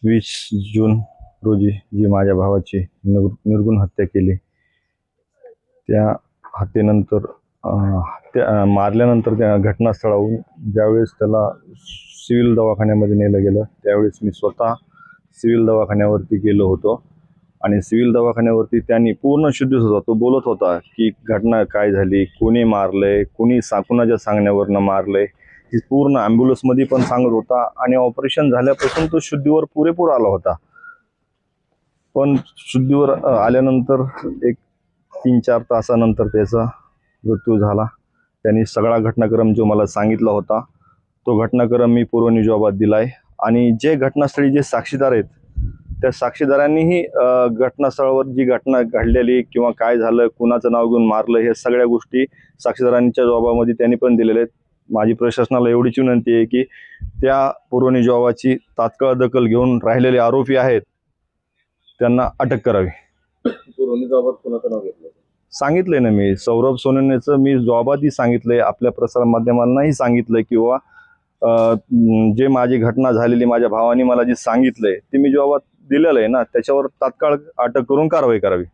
20 जून रोजी जी माझ्या भावाची निर्गुण हत्या केली, त्या हत्येनंतर मारल्यानंतर त्या घटनास्थळाहून ज्यावेळेस त्याला सिव्हिल दवाखान्यामध्ये नेलं गेलं त्यावेळेस मी स्वतः सिव्हिल दवाखान्यावरती गेलो होतो आणि सिव्हिल दवाखान्यावरती त्यांनी पूर्ण शुद्ध होता. तो बोलत होता की घटना काय झाली, कोणी मारलंय, कुणाच्या सांगण्यावरनं मारलंय, ही पूर्ण ॲम्ब्युलन्समध्ये पण सांगत होता आणि ऑपरेशन झाल्यापासून तो शुद्धीवर पुरेपूर आला होता. पण शुद्धीवर आल्यानंतर एक 3-4 तासानंतर त्याचा मृत्यू झाला. त्यांनी सगळा घटनाक्रम जो मला सांगितला होता तो घटनाक्रम मी पूर्वनियोजनात दिलाय आणि जे घटनास्थळी जे साक्षीदार आहेत त्या साक्षीदारांनीही घटनास्थळावर जी घटना घडलेली किंवा काय झालं, कुणाचं नाव घेऊन मारलं, हे सगळ्या गोष्टी साक्षीदारांच्या जबाबामध्ये त्यांनी पण दिलेल्या आहेत. माझी प्रशासनाला एवढीच विनंती आहे की त्या पूर्वनियोजनाची तात्काळ दखल घेऊन राहिलेले आरोपी आहेत त्यांना अटक करावी. पूर्वनियोजनात कोणाचं नाव घेतलं सांगितलंय ना मी, सौरभ सोनवणेचं मी जबाबातही सांगितलंय, आपल्या प्रसार माध्यमांनाही सांगितलंय किंवा जे माझी घटना झालेली माझ्या भावाने मला जी सांगितलंय ते मी जबाबात दिलेलं आहे ना, त्याच्यावर तात्काळ अटक करून कारवाई करावी.